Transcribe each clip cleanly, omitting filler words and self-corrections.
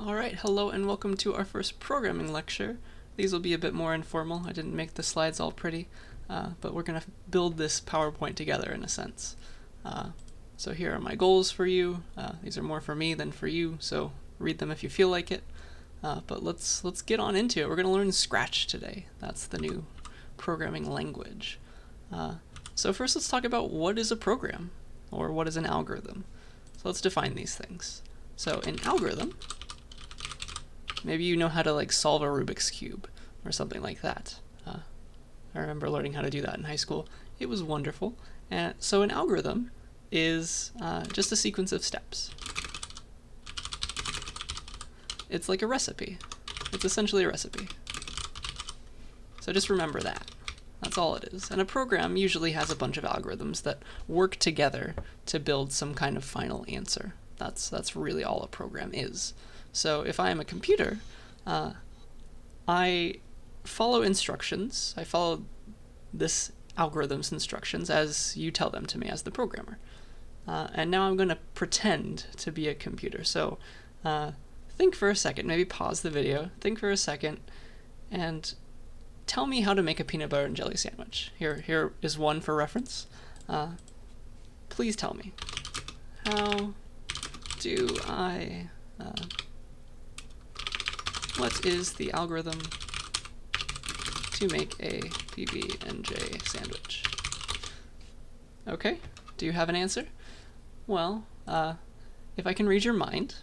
Alright, hello and welcome to our first programming lecture. These will be a bit more informal. I didn't make the slides all pretty, but we're going to build this PowerPoint together in a sense. So here are my goals for you. These are more for me than for you, so read them if you feel like it. But let's get on into it. We're going to learn Scratch today. That's the new programming language. So first let's talk about what is a program, or what is an algorithm. So let's define these things. So an algorithm, maybe you know how to solve a Rubik's Cube or something like that. I remember learning how to do that in high school. It was wonderful. And so an algorithm is just a sequence of steps. It's like a recipe. It's essentially a recipe. So just remember that. That's all it is. And a program usually has a bunch of algorithms that work together to build some kind of final answer. That's really all a program is. So if I am a computer, I follow instructions. I follow this algorithm's instructions as you tell them to me as the programmer. And now I'm going to pretend to be a computer. So think for a second, maybe pause the video, think for a second, and tell me how to make a peanut butter and jelly sandwich. Here is one for reference. Please tell me. How do I... what is the algorithm to make a PB&J sandwich? Okay, do you have an answer? Well, if I can read your mind,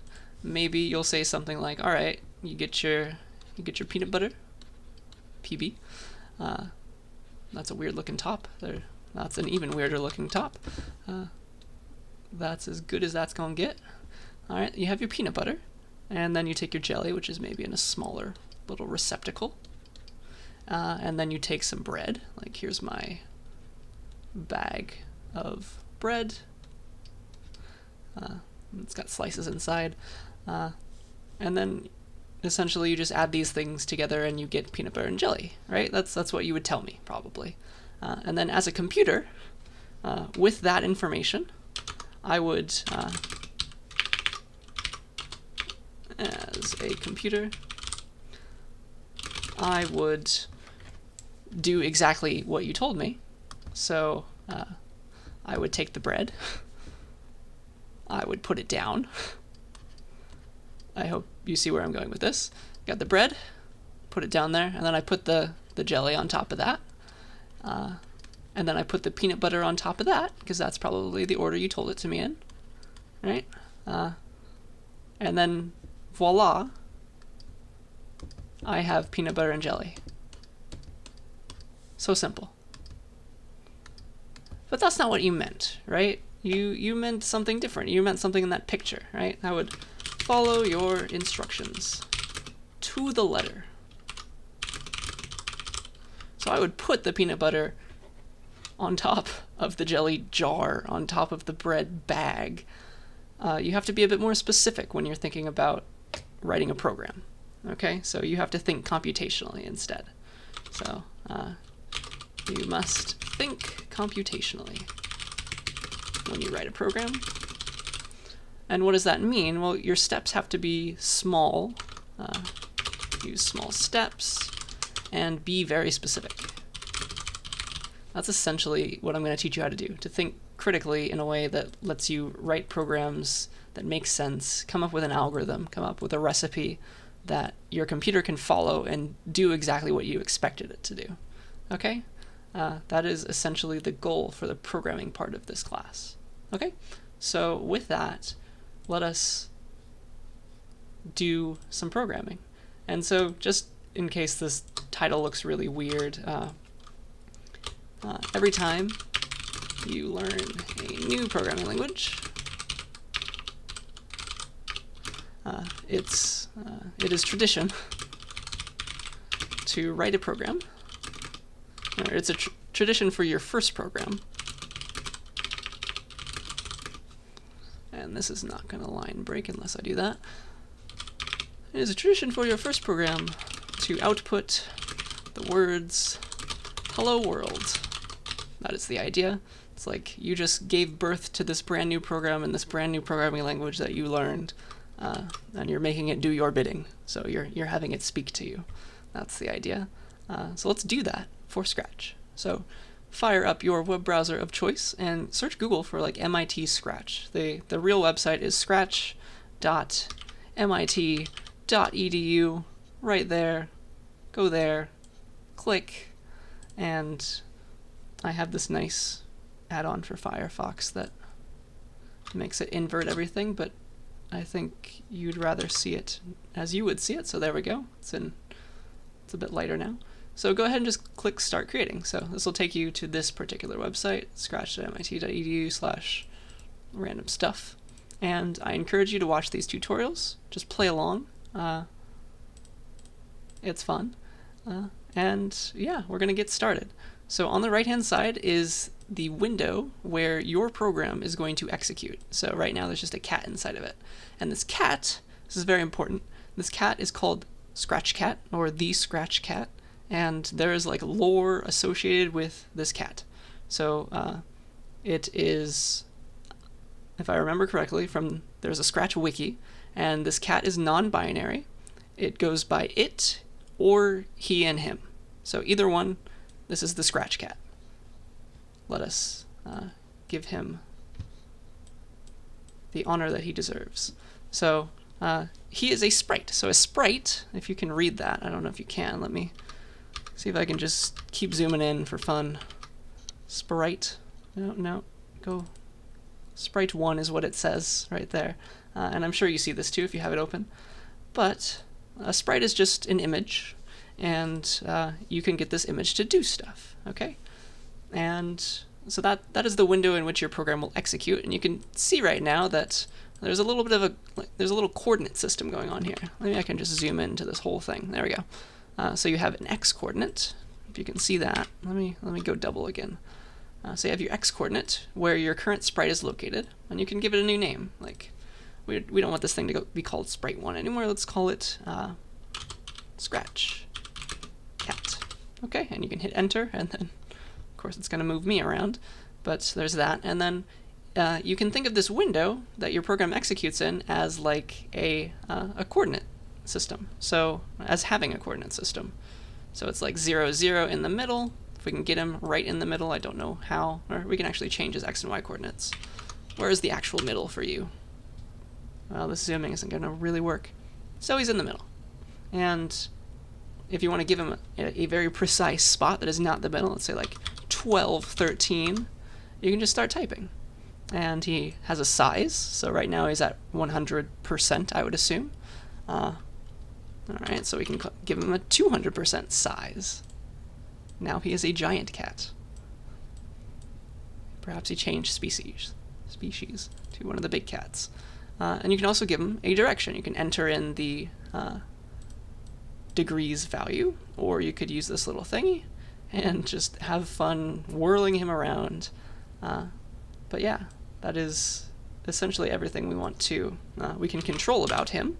maybe you'll say something like, all right, you get your peanut butter, PB. That's a weird looking top. That's an even weirder looking top. That's as good as that's gonna get. All right, you have your peanut butter, and then you take your jelly, which is maybe in a smaller little receptacle, and then you take some bread. Like, here's my bag of bread. It's got slices inside, and then essentially you just add these things together and you get peanut butter and jelly, right? That's what you would tell me, probably. And then as a computer, with that information, I would... as a computer, I would do exactly what you told me. So I would take the bread, I would put it down. I hope you see where I'm going with this. Got the bread, put it down there, and then I put the jelly on top of that. And then I put the peanut butter on top of that, because that's probably the order you told it to me in, right? And then voila, I have peanut butter and jelly. So simple. But that's not what you meant, right? You meant something different. You meant something in that picture, right? I would follow your instructions to the letter. So I would put the peanut butter on top of the jelly jar, on top of the bread bag. You have to be a bit more specific when you're thinking about writing a program, okay? So you have to think computationally instead. So you must think computationally when you write a program. And what does that mean? Well, your steps have to be small, use small steps, and be very specific. That's essentially what I'm going to teach you how to do, to think critically in a way that lets you write programs that make sense, come up with an algorithm, come up with a recipe that your computer can follow and do exactly what you expected it to do. Okay? That is essentially the goal for the programming part of this class. Okay? So with that, let us do some programming. And so just in case this title looks really weird, every time you learn a new programming language, it is tradition to write a program. Or it's a tradition for your first program. And this is not going to line break unless I do that. It is a tradition for your first program to output the words, "Hello World." That is the idea. It's like you just gave birth to this brand new program in this brand new programming language that you learned. and you're making it do your bidding. So you're having it speak to you. That's the idea. So let's do that for Scratch. So fire up your web browser of choice and search Google for like MIT Scratch. The real website is scratch.mit.edu. Right there. Go there, click, and I have this nice add-on for Firefox that makes it invert everything, but I think you'd rather see it as you would see it, so there we go. It's a bit lighter now. So go ahead and just click Start Creating. So this will take you to this particular website, scratch.mit.edu/random stuff. And I encourage you to watch these tutorials. Just play along. It's fun. And yeah, we're going to get started. So on the right-hand side is the window where your program is going to execute. So right now there's just a cat inside of it. And this cat, this is very important, this cat is called Scratch Cat, or the Scratch Cat, and there is like lore associated with this cat. So it is, if I remember correctly, there's a Scratch wiki, and this cat is non-binary. It goes by it or he and him. So either one, this is the Scratch Cat. Let us give him the honor that he deserves. So he is a sprite. So a sprite, if you can read that, I don't know if you can, let me see if I can just keep zooming in for fun. Sprite, no, go. Sprite 1 is what it says right there. And I'm sure you see this too if you have it open. But a sprite is just an image, and you can get this image to do stuff, okay? And so that is the window in which your program will execute, and you can see right now that there's a little bit of there's a little coordinate system going on here. Maybe I can just zoom into this whole thing. There we go. So you have an x coordinate. If you can see that, let me go double again. So you have your x coordinate where your current sprite is located, and you can give it a new name. Like we don't want this thing to be called Sprite 1 anymore. Let's call it Scratch Cat. Okay, and you can hit enter, and then of course it's going to move me around, but there's that. And then you can think of this window that your program executes in as like a coordinate system. So as having a coordinate system. So it's like 0, 0 in the middle. If we can get him right in the middle, I don't know how, or we can actually change his x and y coordinates. Where is the actual middle for you? Well, this zooming isn't going to really work. So he's in the middle. And if you want to give him a very precise spot that is not the middle, let's say like 12, 13, you can just start typing. And he has a size, so right now he's at 100%, I would assume. Alright, so we can give him a 200% size. Now he is a giant cat. Perhaps he changed species to one of the big cats. And you can also give him a direction. You can enter in the degrees value, or you could use this little thingy and just have fun whirling him around. But yeah, that is essentially everything we want to, we can control about him.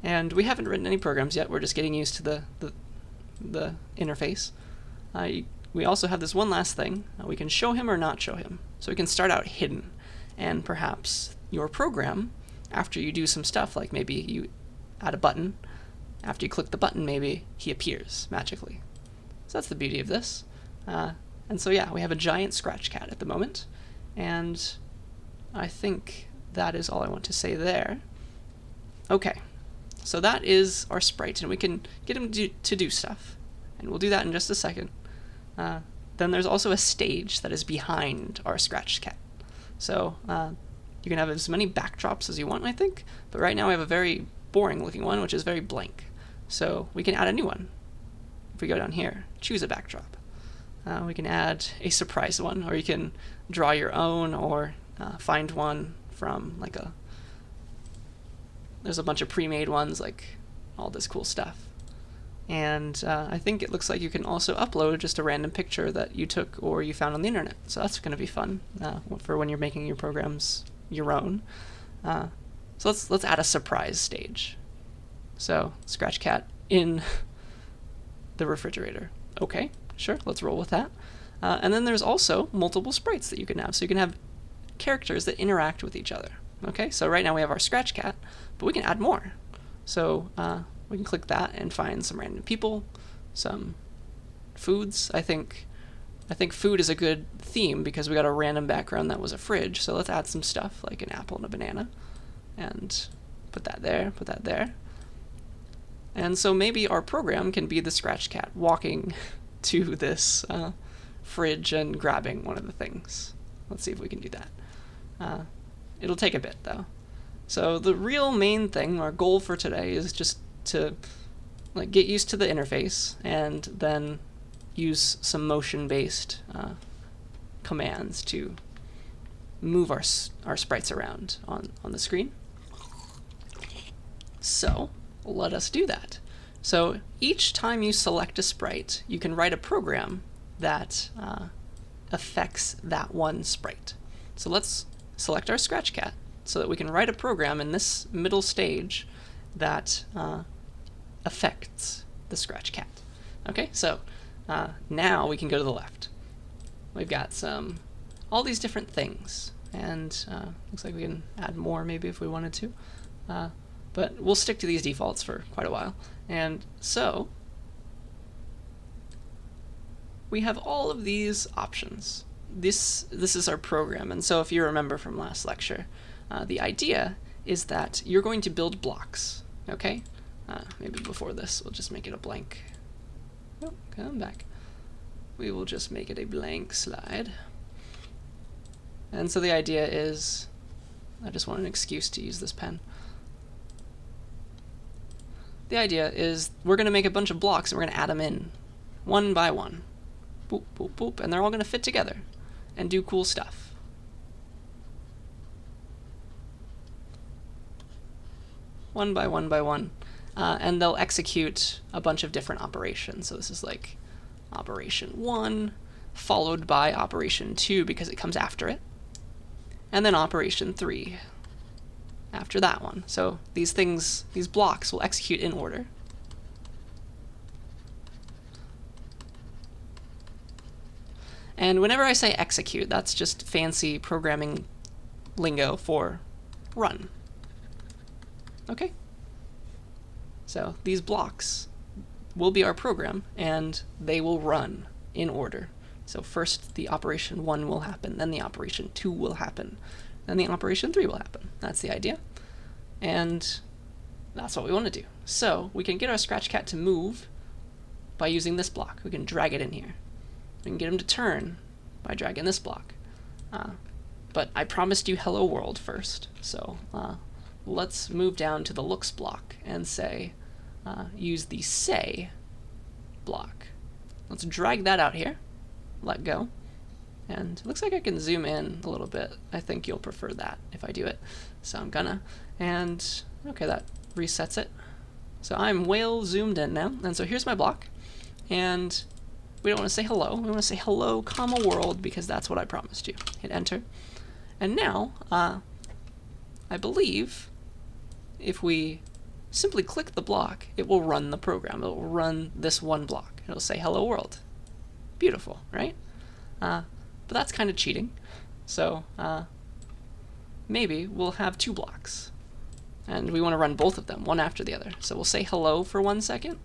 And we haven't written any programs yet, we're just getting used to the interface. We also have this one last thing. We can show him or not show him. So we can start out hidden, and perhaps your program, after you do some stuff, like maybe you add a button, after you click the button, maybe he appears magically. So that's the beauty of this. And so yeah, we have a giant Scratch Cat at the moment, and I think that is all I want to say there. Okay, so that is our sprite, and we can get him to do stuff, and we'll do that in just a second. Then there's also a stage that is behind our Scratch Cat. So you can have as many backdrops as you want, I think, but right now we have a very boring looking one, which is very blank. So we can add a new one. If we go down here, choose a backdrop. We can add a surprise one, or you can draw your own, or find one from like there's a bunch of pre-made ones, like all this cool stuff. And I think it looks like you can also upload just a random picture that you took or you found on the internet. So that's going to be fun for when you're making your programs your own. So let's add a surprise stage. So Scratch Cat in the refrigerator. Okay, sure, let's roll with that. And then there's also multiple sprites that you can have. So you can have characters that interact with each other. Okay, so right now we have our scratch cat, but we can add more. So we can click that and find some random people, some foods. I think food is a good theme because we got a random background that was a fridge. So let's add some stuff like an apple and a banana, and put that there, put that there. And so maybe our program can be the scratch cat walking to this fridge and grabbing one of the things. Let's see if we can do that. It'll take a bit though. So the real main thing, our goal for today, is just to get used to the interface and then use some motion-based commands to move our sprites around on the screen. So let us do that. So each time you select a sprite, you can write a program that affects that one sprite. So let's select our scratch cat so that we can write a program in this middle stage that affects the scratch cat. Okay, so now we can go to the left. We've got all these different things, and looks like we can add more maybe if we wanted to. But we'll stick to these defaults for quite a while. And so we have all of these options. This is our program, and so if you remember from last lecture, the idea is that you're going to build blocks, okay? Maybe before this, we'll just make it a blank. Oh, come back. We will just make it a blank slide. And so the idea is, I just want an excuse to use this pen. The idea is we're going to make a bunch of blocks and we're going to add them in one by one. Boop, boop, boop, and they're all going to fit together and do cool stuff. One by one by one. And they'll execute a bunch of different operations. So this is like operation 1, followed by operation 2 because it comes after it, and then operation 3 after that one. So these blocks will execute in order. And whenever I say execute, that's just fancy programming lingo for run. Okay? So these blocks will be our program, and they will run in order. So first the operation 1 will happen, then the operation 2 will happen, then the operation 3 will happen. That's the idea. And that's what we want to do. So we can get our scratch cat to move by using this block. We can drag it in here. We can get him to turn by dragging this block. But I promised you hello world first, so let's move down to the looks block and say use the say block. Let's drag that out here, let go, and it looks like I can zoom in a little bit. I think you'll prefer that if I do it, so I'm gonna. And okay, that resets it. So I'm well zoomed in now, and so here's my block, and we don't want to say hello, we want to say hello comma world because that's what I promised you. Hit enter, and now I believe if we simply click the block, it will run the program. It will run this one block. It'll say hello world. Beautiful, right? But that's kind of cheating. So maybe we'll have 2 blocks. And we want to run both of them, one after the other. So we'll say hello for 1 second,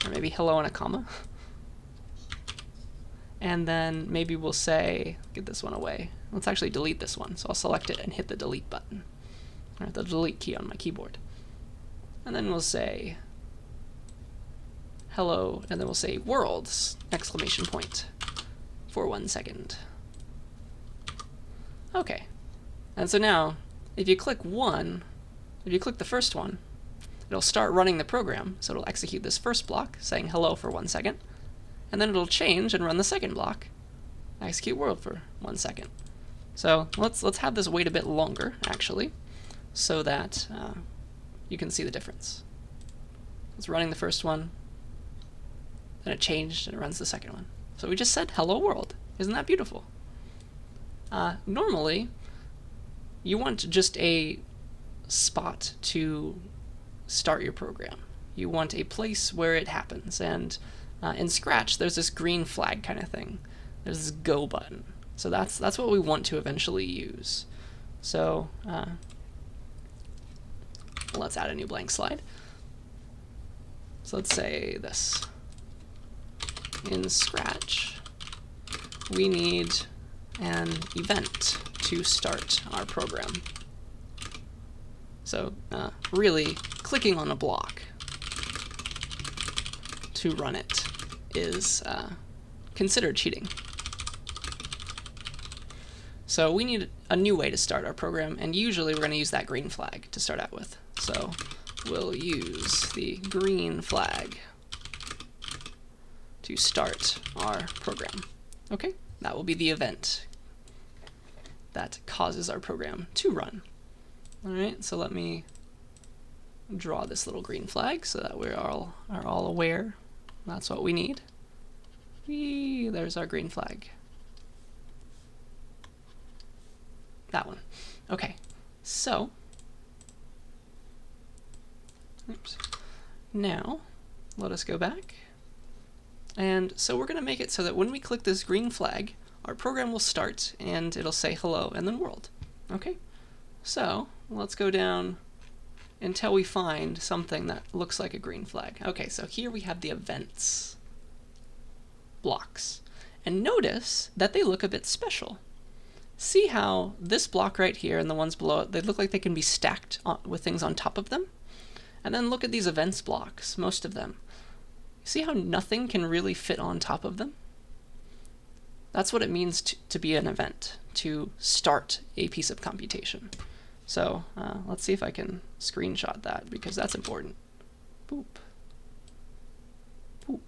or maybe hello and a comma. And then maybe we'll say, get this one away. Let's actually delete this one. So I'll select it and hit the delete button, or the delete key on my keyboard. And then we'll say hello, and then we'll say worlds, exclamation point, for 1 second. Okay. And so now, if you click the first one, it'll start running the program. So it'll execute this first block, saying hello for 1 second, and then it'll change and run the second block, execute world for 1 second. So let's have this wait a bit longer, actually, so that you can see the difference. It's running the first one, then it changed and it runs the second one. So we just said hello world. Isn't that beautiful? Normally, you want just a spot to start your program. You want a place where it happens, and in Scratch there's this green flag kind of thing. There's this go button. So that's what we want to eventually use. So let's add a new blank slide. So let's say this. In Scratch, we need an event to start our program. So really, clicking on a block to run it is considered cheating. So we need a new way to start our program, and usually we're going to use that green flag to start out with. So we'll use the green flag to start our program. Okay, that will be the event that causes our program to run. All right, so let me draw this little green flag so that we are all aware that's what we need. Whee, there's our green flag. That one. Okay, so oops. Now let us go back. And so we're going to make it so that when we click this green flag, our program will start and it'll say hello and then world. Okay, so let's go down until we find something that looks like a green flag. Okay, so here we have the events blocks. And notice that they look a bit special. See how this block right here and the ones below it, they look like they can be stacked with things on top of them? And then look at these events blocks, most of them. See how nothing can really fit on top of them? That's what it means to be an event, to start a piece of computation. So let's see if I can screenshot that, because that's important. Boop. Boop.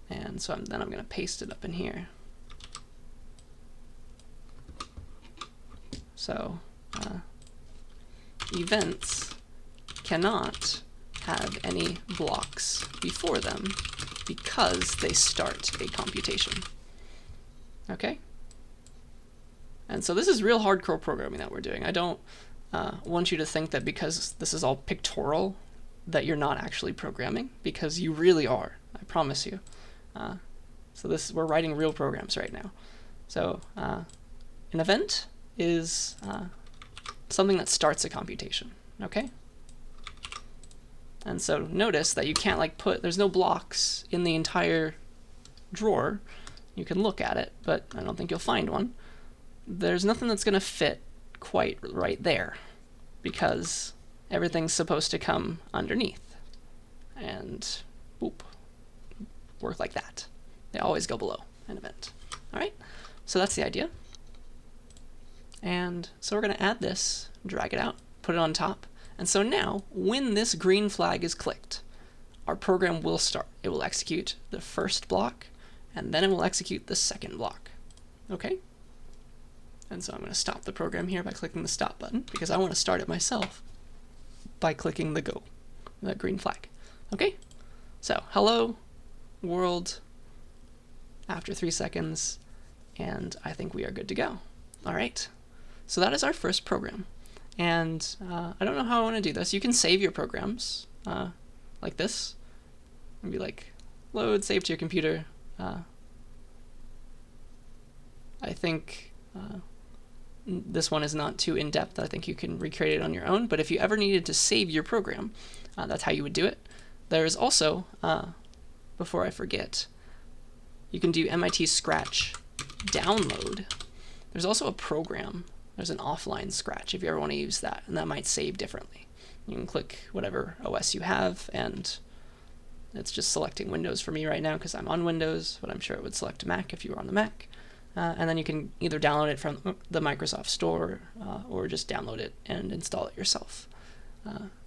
And so then I'm going to paste it up in here. So events cannot have any blocks before them because they start a computation. Okay? And so this is real hardcore programming that we're doing. I don't want you to think that because this is all pictorial that you're not actually programming, because you really are. I promise you. So we're writing real programs right now. So an event is something that starts a computation. Okay? And so notice that you can't there's no blocks in the entire drawer. You can look at it, but I don't think you'll find one. There's nothing that's going to fit quite right there because everything's supposed to come underneath and boop, work like that. They always go below an event. All right, so that's the idea. And so we're going to add this, drag it out, put it on top. And so now, when this green flag is clicked, our program will start. It will execute the first block, and then it will execute the second block. Okay? And so I'm going to stop the program here by clicking the stop button, because I want to start it myself by clicking the go, that green flag. Okay? So, hello, world, after 3 seconds, and I think we are good to go. All right. So that is our first program. And I don't know how I want to do this. You can save your programs like this. And be like, load, save to your computer. I think this one is not too in-depth. I think you can recreate it on your own. But if you ever needed to save your program, that's how you would do it. There is also, before I forget, you can do MIT Scratch download. There's also a program. There's an offline Scratch if you ever want to use that, and that might save differently. You can click whatever OS you have, and it's just selecting Windows for me right now because I'm on Windows, but I'm sure it would select Mac if you were on the Mac. And then you can either download it from the Microsoft Store or just download it and install it yourself.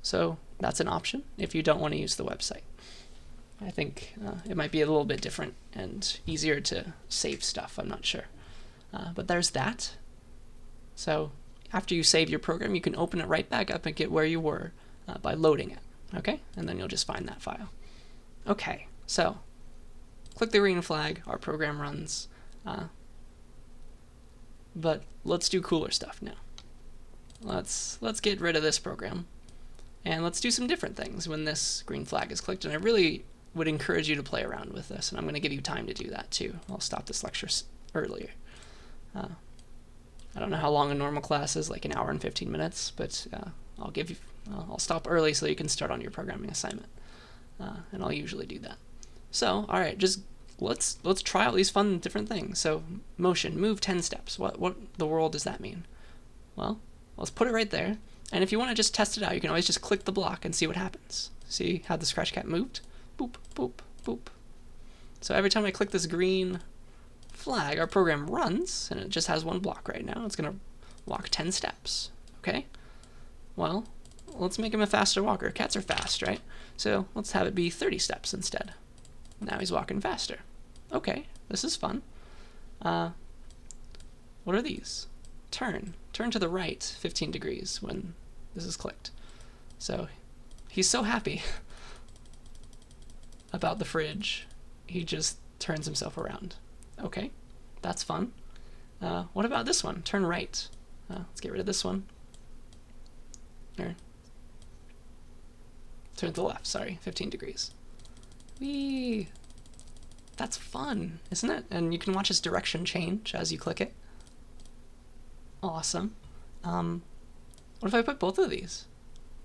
So that's an option if you don't want to use the website. I think it might be a little bit different and easier to save stuff. I'm not sure. But there's that. So after you save your program, you can open it right back up and get where you were by loading it. Okay? And then you'll just find that file. Okay, so click the green flag, our program runs. But let's do cooler stuff now. Let's get rid of this program. And let's do some different things when this green flag is clicked. And I really would encourage you to play around with this. And I'm going to give you time to do that too. I'll stop this lecture earlier. I don't know how long a normal class is, like an hour and 15 minutes, but I'll stop early so you can start on your programming assignment. And I'll usually do that. So, all right, just let's try out these fun different things. So, motion, move 10 steps. What the world does that mean? Well, let's put it right there. And if you want to just test it out, you can always just click the block and see what happens. See how the scratch cat moved? Boop, boop, boop. So every time I click this green flag, our program runs, and it just has one block right now. It's going to walk 10 steps. Okay? Well, let's make him a faster walker. Cats are fast, right? So let's have it be 30 steps instead. Now he's walking faster. Okay, this is fun. What are these? Turn to the right 15 degrees when this is clicked. So he's so happy about the fridge, he just turns himself around. Okay, that's fun. What about this one? Turn right. Let's get rid of this one. Or turn to the left, sorry, 15 degrees. Whee! That's fun, isn't it? And you can watch his direction change as you click it. Awesome. What if I put both of these?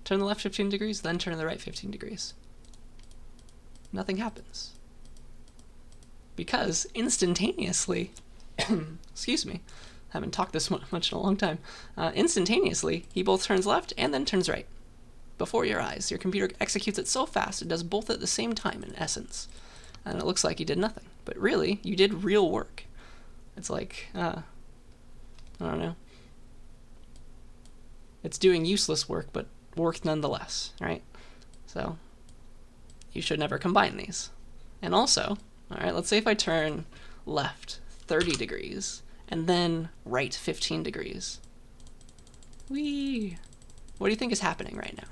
Turn the left 15 degrees, then turn the right 15 degrees. Nothing happens. Because instantaneously, excuse me, I haven't talked this much in a long time, instantaneously, he both turns left and then turns right. Before your eyes, your computer executes it so fast it does both at the same time in essence. And it looks like you did nothing. But really, you did real work. It's like, I don't know. It's doing useless work, but work nonetheless, right? So, you should never combine these. And also, all right, let's say if I turn left 30 degrees and then right 15 degrees. Whee! What do you think is happening right now?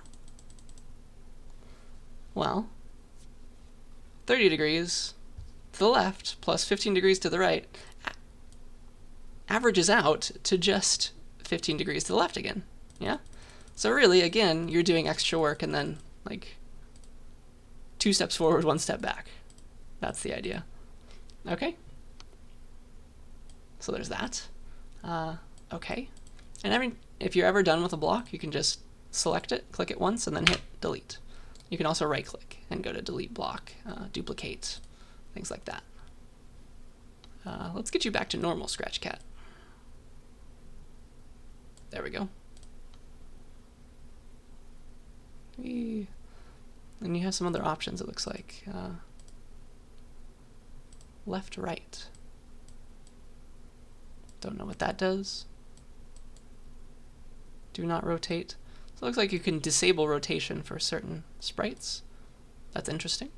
Well, 30 degrees to the left plus 15 degrees to the right averages out to just 15 degrees to the left again. Yeah? So really, again, you're doing extra work and then, like, 2 steps forward, 1 step back. That's the idea. Okay? So there's that. Okay. And if you're ever done with a block, you can just select it, click it once, and then hit delete. You can also right-click and go to delete block, duplicate, things like that. Let's get you back to normal Scratch Cat. There we go. And you have some other options, it looks like. Left, right. Don't know what that does. Do not rotate. So it looks like you can disable rotation for certain sprites. That's interesting.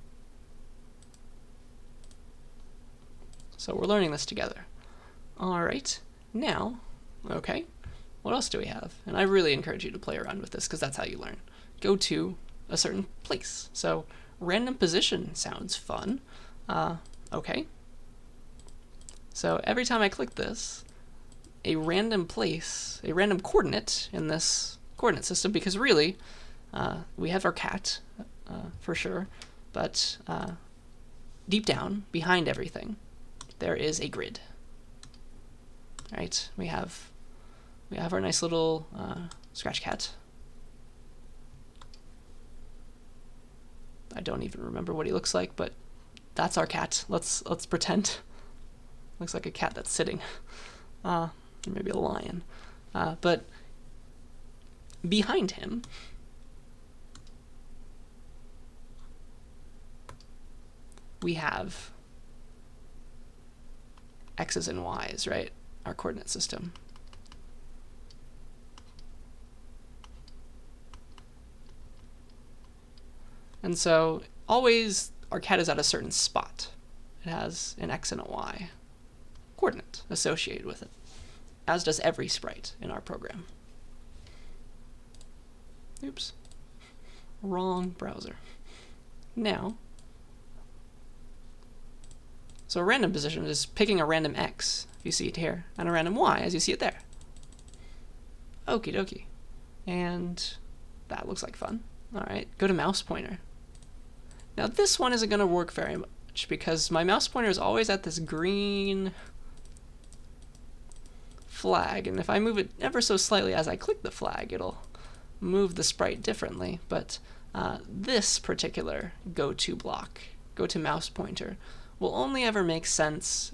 So we're learning this together. All right, now, okay, what else do we have? And I really encourage you to play around with this because that's how you learn. Go to a certain place. So random position sounds fun. Okay. So every time I click this, a random place, a random coordinate in this coordinate system, because really, we have our cat, for sure, but deep down, behind everything, there is a grid. Right? We have our nice little Scratch Cat. I don't even remember what he looks like, but that's our cat. Let's pretend. Looks like a cat that's sitting. Or maybe a lion. But behind him, we have X's and Y's, right? Our coordinate system. And so always our cat is at a certain spot. It has an X and a Y coordinate associated with it, as does every sprite in our program. Oops. Wrong browser. Now, so a random position is picking a random X, if you see it here, and a random Y, as you see it there. Okie dokie. And that looks like fun. All right, go to mouse pointer. Now this one isn't going to work very much because my mouse pointer is always at this green flag, and if I move it ever so slightly as I click the flag, it'll move the sprite differently, but this particular go-to block, go-to mouse pointer, will only ever make sense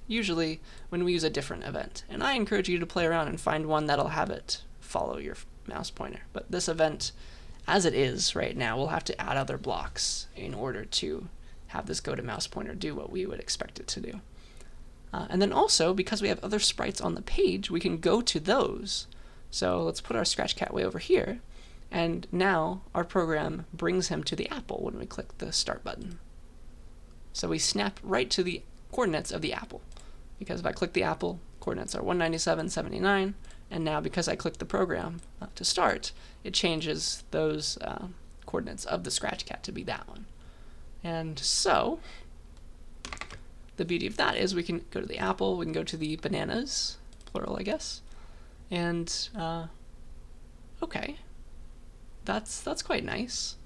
usually when we use a different event. And I encourage you to play around and find one that'll have it follow your mouse pointer. But this event, as it is right now, we'll have to add other blocks in order to have this go-to mouse pointer do what we would expect it to do. And then also, because we have other sprites on the page, we can go to those. So let's put our Scratch Cat way over here, and now our program brings him to the apple when we click the start button. So we snap right to the coordinates of the apple, because if I click the apple, coordinates are 197, 79, and now because I click the program to start, it changes those coordinates of the Scratch Cat to be that one. And so the beauty of that is we can go to the apple, we can go to the bananas, plural I guess, and okay, that's quite nice,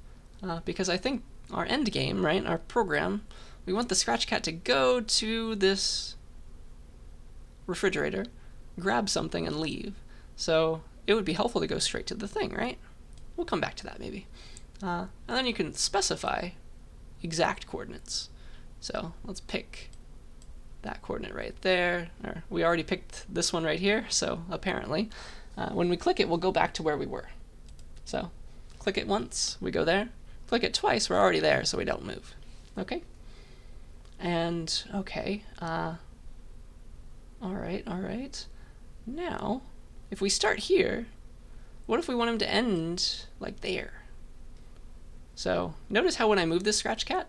because I think our end game, right, our program, we want the Scratch Cat to go to this refrigerator, grab something, and leave. So it would be helpful to go straight to the thing, right? We'll come back to that maybe. And then you can specify exact coordinates. So let's pick that coordinate right there. Or we already picked this one right here, so apparently when we click it, we'll go back to where we were. So click it once, we go there. Click it twice, we're already there, so we don't move. Okay? And, okay, all right. Now, if we start here, what if we want him to end, like, there? So, notice how when I move this Scratch Cat,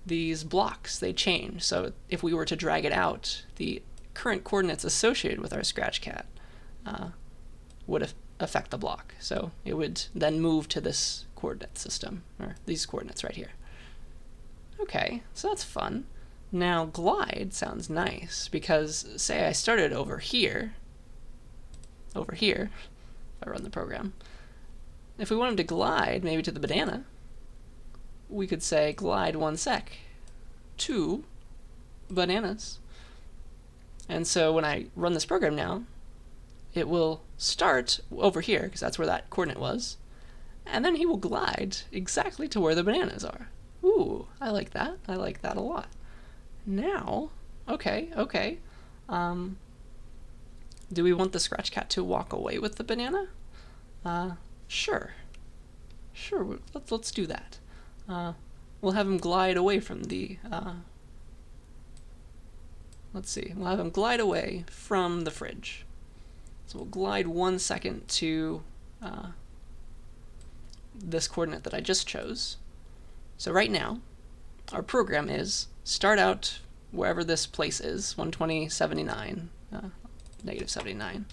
these blocks, they change. So, if we were to drag it out, the current coordinates associated with our Scratch Cat would affect the block. So, it would then move to this coordinate system, or these coordinates right here. Okay, so that's fun. Now glide sounds nice, because say I started over here, if I run the program, if we want him to glide maybe to the banana, we could say glide 1 sec to bananas. And so when I run this program now, it will start over here, because that's where that coordinate was, and then he will glide exactly to where the bananas are. Ooh, I like that. I like that a lot. Now, okay. Do we want the Scratch Cat to walk away with the banana? Sure, let's do that. We'll have him glide away from the, we'll have him glide away from the fridge. So we'll glide 1 second to this coordinate that I just chose. So right now, our program is start out wherever this place is, 120, 79, negative 79.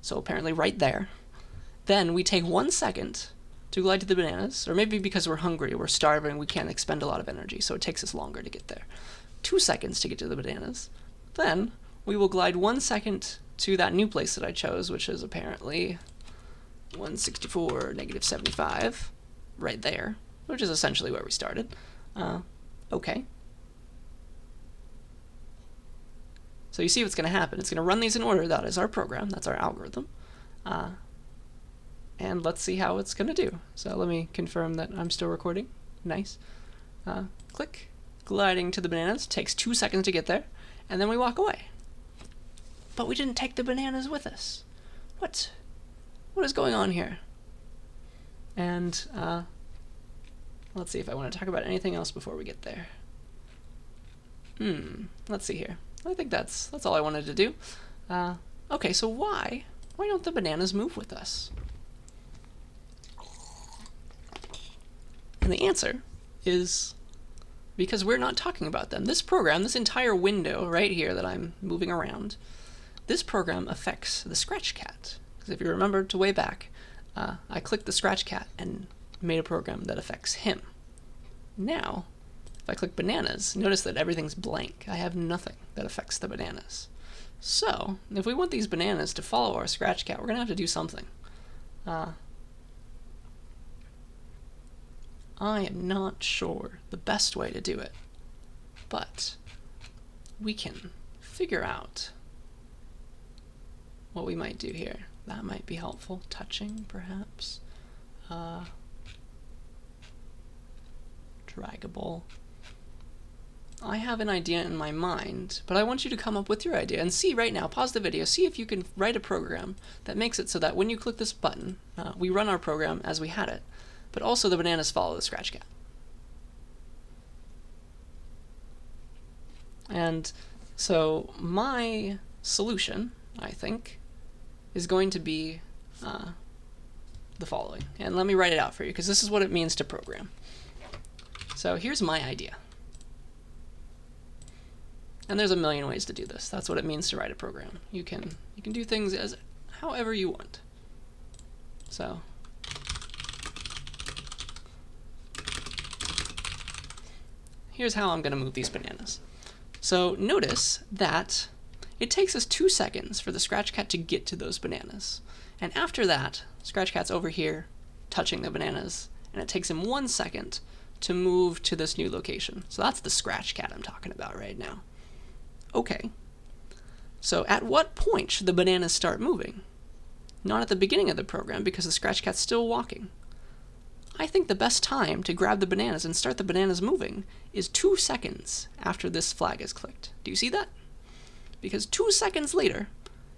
So apparently right there. Then we take 1 second to glide to the bananas, or maybe because we're hungry, we're starving, we can't expend a lot of energy, so it takes us longer to get there. 2 seconds to get to the bananas. Then we will glide 1 second to that new place that I chose, which is apparently 164, negative 75, right there, which is essentially where we started. Okay. So you see what's going to happen. It's going to run these in order. That is our program. That's our algorithm. And let's see how it's going to do. So let me confirm that I'm still recording. Nice. Click. Gliding to the bananas. Takes 2 seconds to get there. And then we walk away. But we didn't take the bananas with us. What is going on here? And let's see if I want to talk about anything else before we get there. Let's see here. I think that's all I wanted to do. Okay, so why don't the bananas move with us? And the answer is because we're not talking about them. This program, this entire window right here that I'm moving around, this program affects the Scratch Cat. Because if you remember to way back, I clicked the Scratch Cat and made a program that affects him. Now, if I click bananas, notice that everything's blank. I have nothing that affects the bananas. So, if we want these bananas to follow our Scratch Cat, we're going to have to do something. I am not sure the best way to do it, but we can figure out what we might do here. That might be helpful. Touching, perhaps. Draggable. I have an idea in my mind, but I want you to come up with your idea and see right now, pause the video, see if you can write a program that makes it so that when you click this button, we run our program as we had it, but also the bananas follow the scratch cat. And so my solution, I think, is going to be the following. And let me write it out for you, because this is what it means to program. So here's my idea. And there's a million ways to do this. That's what it means to write a program. You can do things as however you want. So here's how I'm going to move these bananas. So notice that it takes us 2 seconds for the scratch cat to get to those bananas. And after that, scratch cat's over here touching the bananas, and it takes him 1 second to move to this new location. So that's the scratch cat I'm talking about right now. Okay, so at what point should the bananas start moving? Not at the beginning of the program, because the scratch cat's still walking. I think the best time to grab the bananas and start the bananas moving is 2 seconds after this flag is clicked. Do you see that? Because 2 seconds later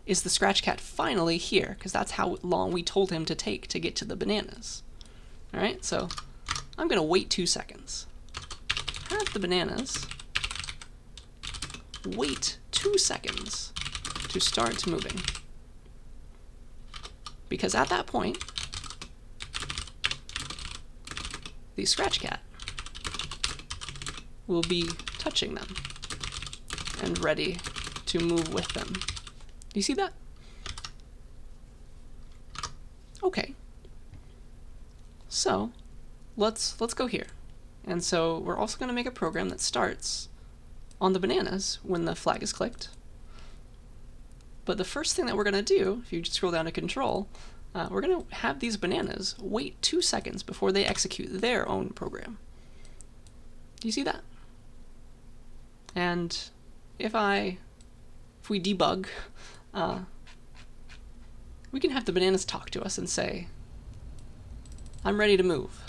is the scratch cat finally here, because that's how long we told him to take to get to the bananas. All right, so I'm going to wait 2 seconds. Have the bananas wait 2 seconds to start moving. Because at that point, the scratch cat will be touching them and ready to move with them. Do you see that? Okay. So let's go here. And so we're also going to make a program that starts on the bananas when the flag is clicked. But the first thing that we're going to do, if you scroll down to control, we're going to have these bananas wait 2 seconds before they execute their own program. Do you see that? And if we debug, we can have the bananas talk to us and say, I'm ready to move,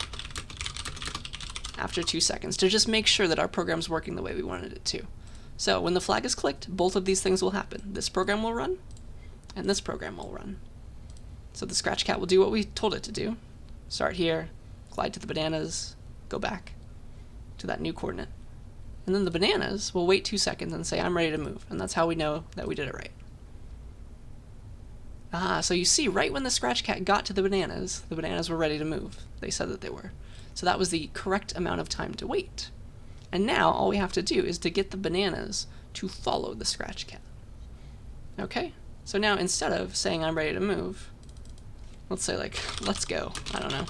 after 2 seconds, to just make sure that our program's working the way we wanted it to. So when the flag is clicked, both of these things will happen. This program will run, and this program will run. So the scratch cat will do what we told it to do. Start here, glide to the bananas, go back to that new coordinate. And then the bananas will wait 2 seconds and say, I'm ready to move. And that's how we know that we did it right. So you see, right when the scratch cat got to the bananas were ready to move. They said that they were. So that was the correct amount of time to wait. And now all we have to do is to get the bananas to follow the scratch cat. Okay? So now instead of saying I'm ready to move, let's say like, let's go, I don't know.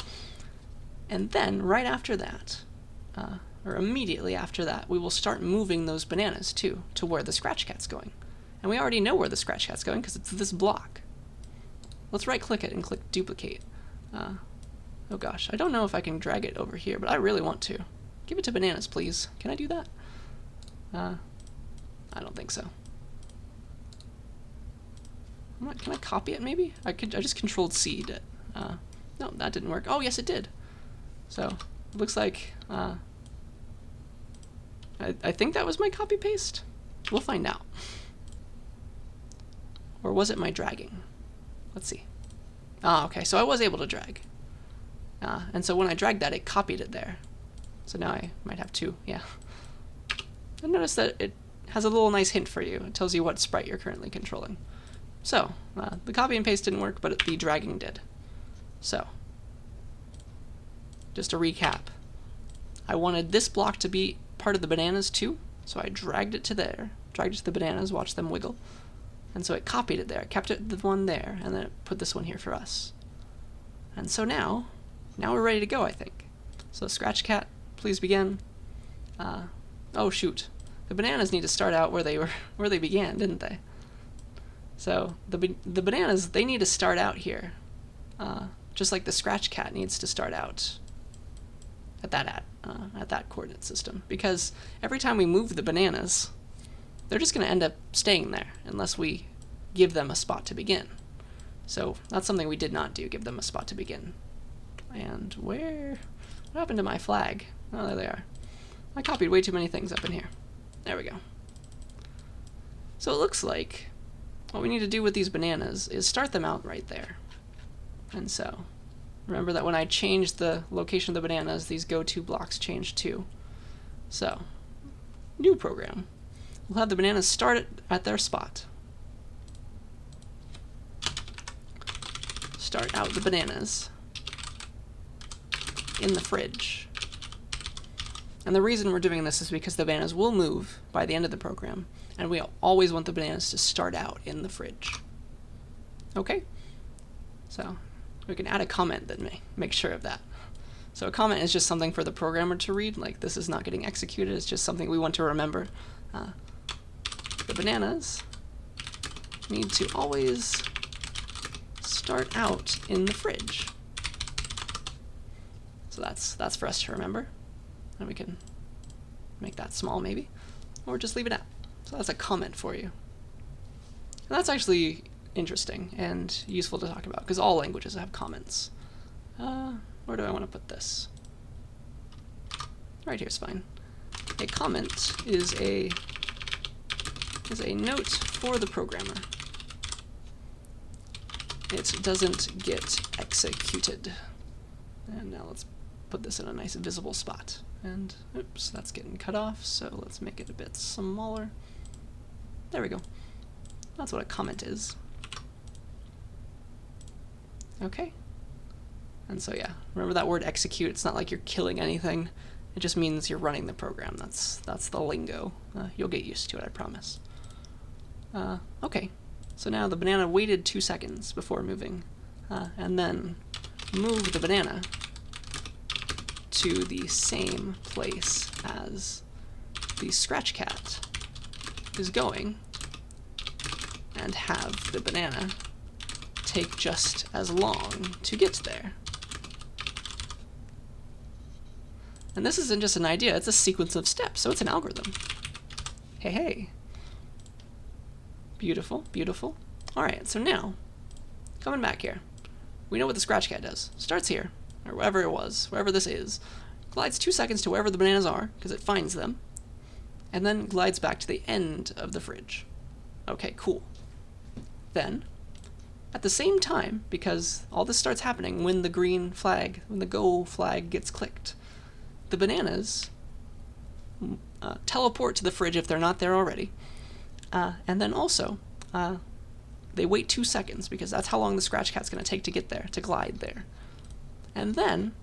And then right after that, or immediately after that, we will start moving those bananas too, to where the scratch cat's going. And we already know where the scratch cat's going because it's this block. Let's right click it and click duplicate. Oh gosh, I don't know if I can drag it over here, but I really want to. Give it to bananas, please. Can I do that? I don't think so. Can I copy it maybe? I just controlled C it. No, that didn't work. Oh yes, it did. So it looks like I think that was my copy paste. We'll find out. Or was it my dragging? Let's see. Okay, so I was able to drag. And so when I dragged that, it copied it there. So now I might have two, yeah. And notice that it has a little nice hint for you. It tells you what sprite you're currently controlling. So, the copy and paste didn't work, but the dragging did. So, just to recap, I wanted this block to be part of the bananas too, so I dragged it to there, dragged it to the bananas, watched them wiggle, and so it copied it there, it kept it the one there, and then it put this one here for us. And so now we're ready to go, I think. So scratch cat, please begin. Oh shoot, the bananas need to start out where they began, didn't they? So the bananas, they need to start out here, just like the scratch cat needs to start out at that coordinate system. Because every time we move the bananas, they're just going to end up staying there unless we give them a spot to begin. So that's something we did not do, give them a spot to begin. And what happened to my flag? Oh, there they are. I copied way too many things up in here. There we go. So it looks like what we need to do with these bananas is start them out right there. And so remember that when I changed the location of the bananas, these go-to blocks changed too. So, new program. We'll have the bananas start at their spot. Start out the bananas in the fridge. And the reason we're doing this is because the bananas will move by the end of the program, and we always want the bananas to start out in the fridge. Okay? So we can add a comment that may make sure of that. So a comment is just something for the programmer to read, like this is not getting executed, it's just something we want to remember. The bananas need to always start out in the fridge. So that's for us to remember. And we can make that small maybe, or just leave it out. So that's a comment for you. And that's actually interesting and useful to talk about, because all languages have comments. Where do I want to put this? Right here's fine. A comment is a note for the programmer. It doesn't get executed. And now let's put this in a nice visible spot. And oops, that's getting cut off, so let's make it a bit smaller. There we go. That's what a comment is. Okay. And so yeah, remember that word execute, it's not like you're killing anything. It just means you're running the program. That's the lingo. You'll get used to it, I promise. Okay, so now the banana waited 2 seconds before moving, and then moved the banana to the same place as the scratch cat is going, and have the banana take just as long to get there. And this isn't just an idea, it's a sequence of steps, so it's an algorithm. Hey, hey. Beautiful, beautiful. Alright, so now, coming back here, we know what the scratch cat does. Starts here, or wherever it was, wherever this is, glides 2 seconds to wherever the bananas are, because it finds them, and then glides back to the end of the fridge. Okay, cool. Then, at the same time, because all this starts happening when the green flag, when the go flag gets clicked, the bananas teleport to the fridge if they're not there already, and then also they wait 2 seconds because that's how long the scratch cat's going to take to get there, to glide there. And then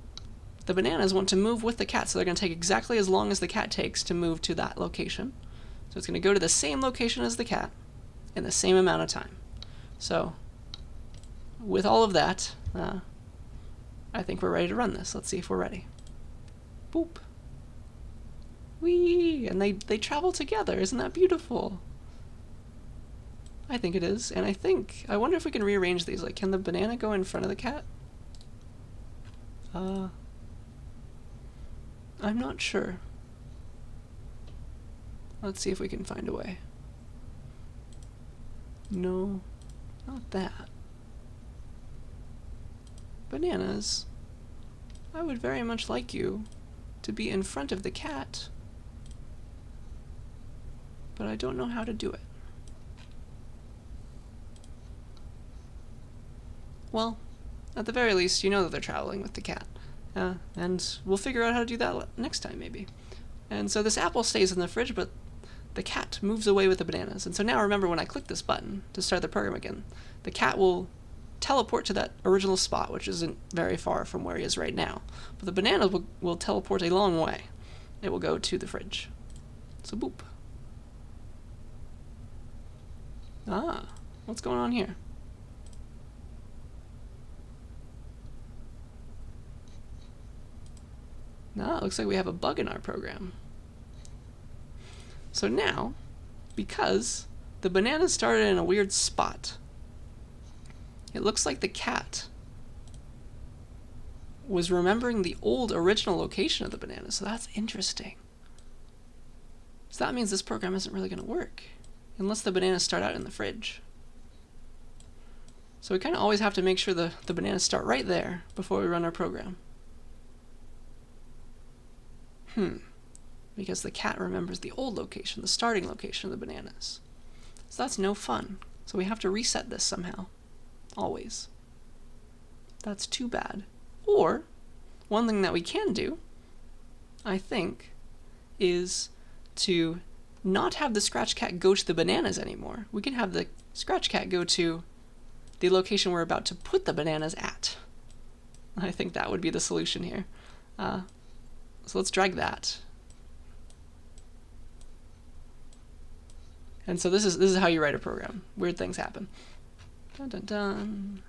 the bananas want to move with the cat, so they're going to take exactly as long as the cat takes to move to that location. So it's going to go to the same location as the cat in the same amount of time. So with all of that, I think we're ready to run this. Let's see if we're ready. Boop. Whee! And they travel together. Isn't that beautiful? I think it is. And I wonder if we can rearrange these. Like, can the banana go in front of the cat? I'm not sure. Let's see if we can find a way. No, not that. Bananas, I would very much like you to be in front of the cat, but I don't know how to do it. Well, at the very least, you know that they're traveling with the cat, and we'll figure out how to do that next time, maybe. And so this apple stays in the fridge, but the cat moves away with the bananas. And so now remember, when I click this button to start the program again, the cat will teleport to that original spot, which isn't very far from where he is right now. But the banana will teleport a long way. It will go to the fridge. So boop. Ah, what's going on here? No, it looks like we have a bug in our program. So now, because the banana started in a weird spot, it looks like the cat was remembering the old original location of the banana, so that's interesting. So that means this program isn't really going to work, unless the bananas start out in the fridge. So we kind of always have to make sure the bananas start right there before we run our program. Because the cat remembers the old location, the starting location of the bananas. So that's no fun. So we have to reset this somehow. Always. That's too bad. Or, one thing that we can do, I think, is to not have the scratch cat go to the bananas anymore. We can have the scratch cat go to the location we're about to put the bananas at. I think that would be the solution here. So let's drag that. And so this is how you write a program. Weird things happen. Dun dun dun.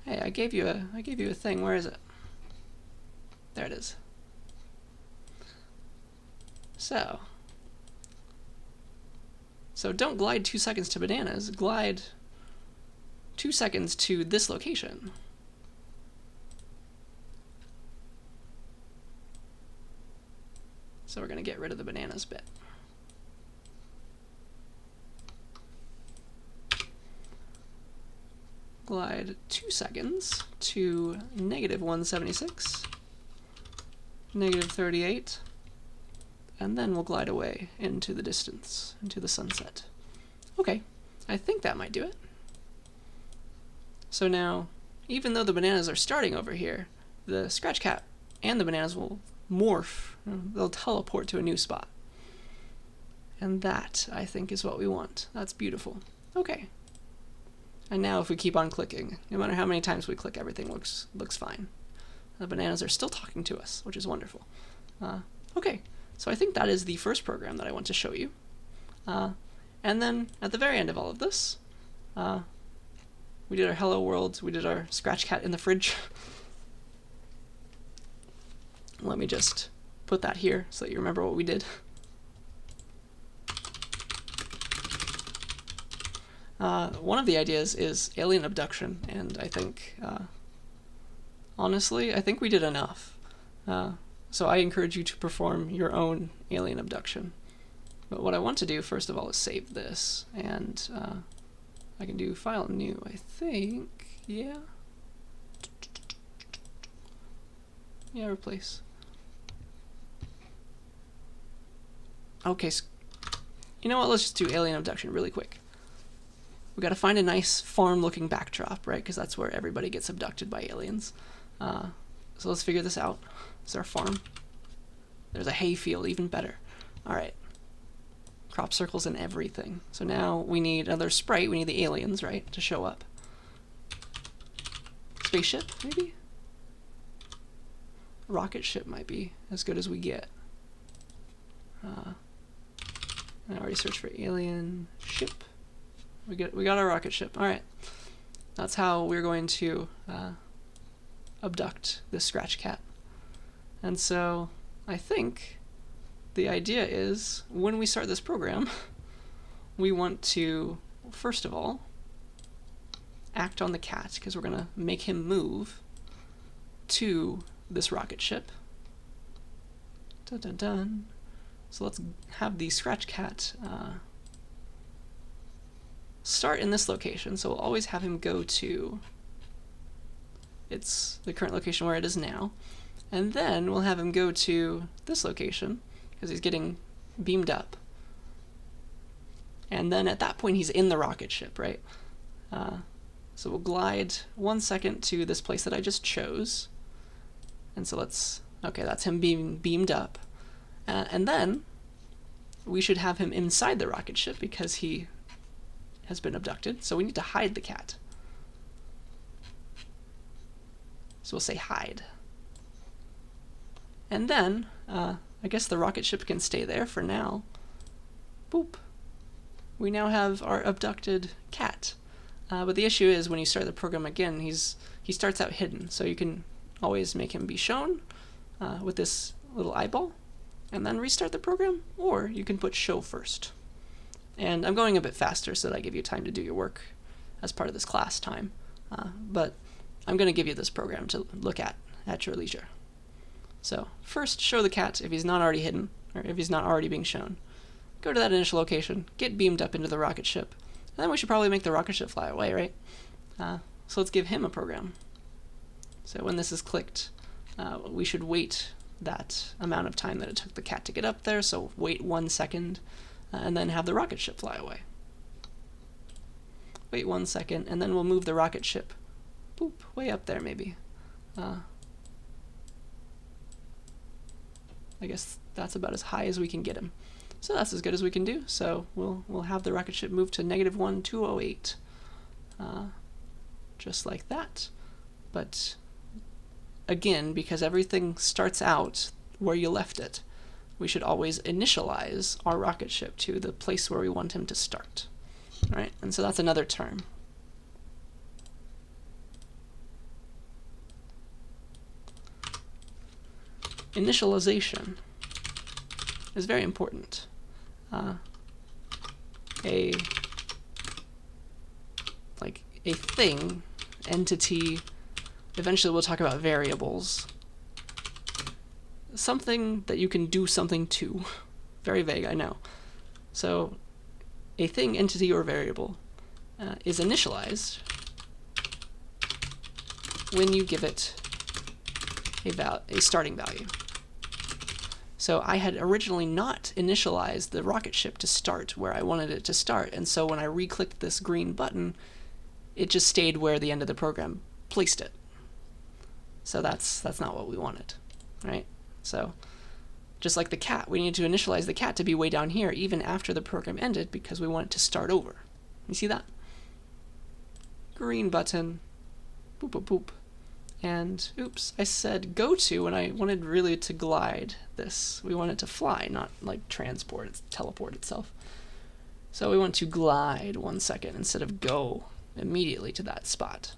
Hey, I gave you a thing. Where is it? There it is. So don't glide 2 seconds to bananas. Glide 2 seconds to this location. So we're going to get rid of the bananas bit. Glide 2 seconds to -176, -38, and then we'll glide away into the distance, into the sunset. Okay, I think that might do it. So now, even though the bananas are starting over here, the scratch cat and the bananas will morph. They'll teleport to a new spot. And that, I think, is what we want. That's beautiful. Okay. And now if we keep on clicking, no matter how many times we click, everything looks fine. The bananas are still talking to us, which is wonderful. Okay, so I think that is the first program that I want to show you. And then at the very end of all of this, we did our hello world, we did our scratch cat in the fridge. Let me just put that here so that you remember what we did. One of the ideas is alien abduction, and I think, honestly, I think we did enough. So I encourage you to perform your own alien abduction. But what I want to do, first of all, is save this, and I can do File New, I think. Yeah. Yeah, replace. Okay, so you know what? Let's just do alien abduction really quick. We got to find a nice farm-looking backdrop, right? Because that's where everybody gets abducted by aliens. So let's figure this out. This is our farm. There's a hay field, even better. All right. Crop circles and everything. So now we need another sprite. We need the aliens, right, to show up. Spaceship, maybe? Rocket ship might be as good as we get. I already searched for alien ship. We got our rocket ship. All right. That's how we're going to abduct this scratch cat. And so I think the idea is when we start this program, we want to, first of all, act on the cat, because we're going to make him move to this rocket ship. Dun dun dun. So let's have the scratch cat start in this location. So we'll always have him go to the current location where it is now. And then we'll have him go to this location because he's getting beamed up. And then at that point he's in the rocket ship, right? So we'll glide 1 second to this place that I just chose. And so okay, that's him being beamed up. And then we should have him inside the rocket ship because he has been abducted. So we need to hide the cat. So we'll say hide. And then, I guess the rocket ship can stay there for now. Boop. We now have our abducted cat. But the issue is when you start the program again, he starts out hidden. So you can always make him be shown with this little eyeball and then restart the program, or you can put show first. And I'm going a bit faster so that I give you time to do your work as part of this class time. But I'm going to give you this program to look at your leisure. So first, show the cat if he's not already hidden, or if he's not already being shown. Go to that initial location, get beamed up into the rocket ship, and then we should probably make the rocket ship fly away, right? So let's give him a program. So when this is clicked, we should wait that amount of time that it took the cat to get up there, so wait 1 second, and then have the rocket ship fly away. Wait 1 second, and then we'll move the rocket ship, boop, way up there maybe. I guess that's about as high as we can get him. So that's as good as we can do. So we'll have the rocket ship move to -1208, just like that. But again, because everything starts out where you left it, we should always initialize our rocket ship to the place where we want him to start. All right, and so that's another term. Initialization is very important. A thing, entity, eventually we'll talk about variables. Something that you can do something to. Very vague, I know. So a thing, entity, or variable is initialized when you give it a starting value. So I had originally not initialized the rocket ship to start where I wanted it to start, and so when I re-clicked this green button, it just stayed where the end of the program placed it. So that's not what we wanted, right? So just like the cat, we need to initialize the cat to be way down here even after the program ended because we want it to start over. You see that? Green button, boop, boop, boop. And oops, I said go to, and I wanted really to glide this. We want it to fly, not like transport, teleport itself. So we want to glide 1 second instead of go immediately to that spot.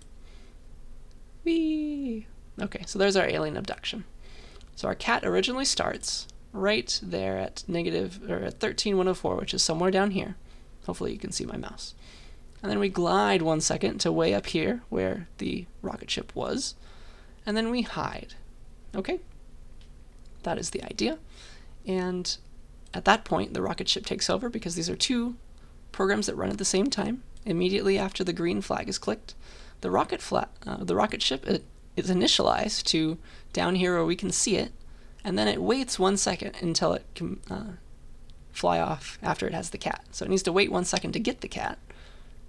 Whee! Okay, so there's our alien abduction. So our cat originally starts right there at at 13104, which is somewhere down here. Hopefully you can see my mouse. And then we glide 1 second to way up here where the rocket ship was. And then we hide. Okay? That is the idea. And at that point, the rocket ship takes over because these are two programs that run at the same time. Immediately after the green flag is clicked, the rocket ship is initialized to down here where we can see it, and then it waits 1 second until it can fly off after it has the cat. So it needs to wait 1 second to get the cat,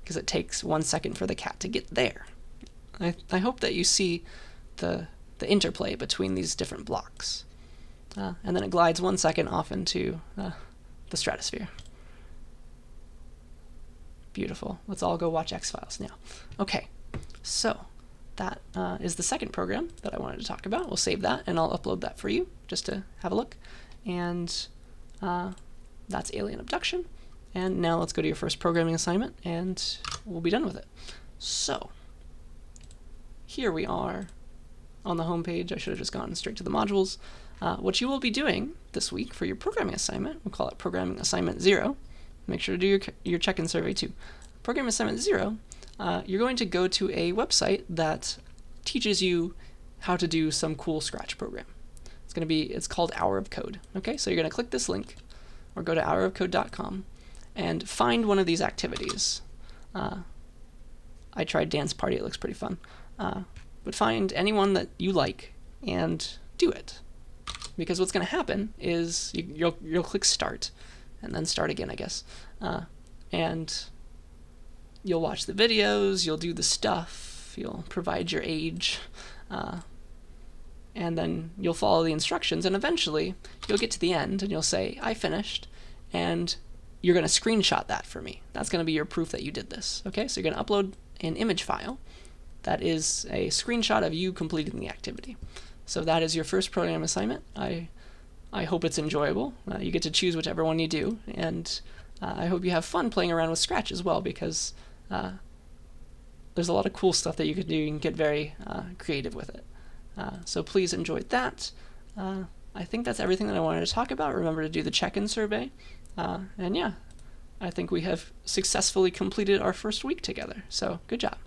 because it takes 1 second for the cat to get there. I hope that you see the interplay between these different blocks. And then it glides 1 second off into the stratosphere. Beautiful. Let's all go watch X-Files now. Okay, so that is the second program that I wanted to talk about. We'll save that, and I'll upload that for you just to have a look. And that's Alien Abduction. And now let's go to your first programming assignment, and we'll be done with it. So here we are on the home page. I should have just gone straight to the modules. What you will be doing this week for your programming assignment, we'll call it Programming Assignment 0. Make sure to do your check-in survey too. Programming Assignment 0, you're going to go to a website that teaches you how to do some cool Scratch program. It's called Hour of Code. Okay, so you're going to click this link or go to hourofcode.com and find one of these activities. I tried Dance Party, it looks pretty fun. But find anyone that you like and do it. Because what's going to happen is you'll click Start, and then Start again, I guess. And you'll watch the videos, you'll do the stuff, you'll provide your age, and then you'll follow the instructions, and eventually you'll get to the end and you'll say, I finished, and you're going to screenshot that for me. That's going to be your proof that you did this. Okay, so you're going to upload an image file that is a screenshot of you completing the activity. So that is your first program assignment. I hope it's enjoyable. You get to choose whichever one you do, and I hope you have fun playing around with Scratch as well, because there's a lot of cool stuff that you could do. You can get very creative with it. So please enjoy that. I think that's everything that I wanted to talk about. Remember to do the check-in survey. And yeah, I think we have successfully completed our first week together. So good job.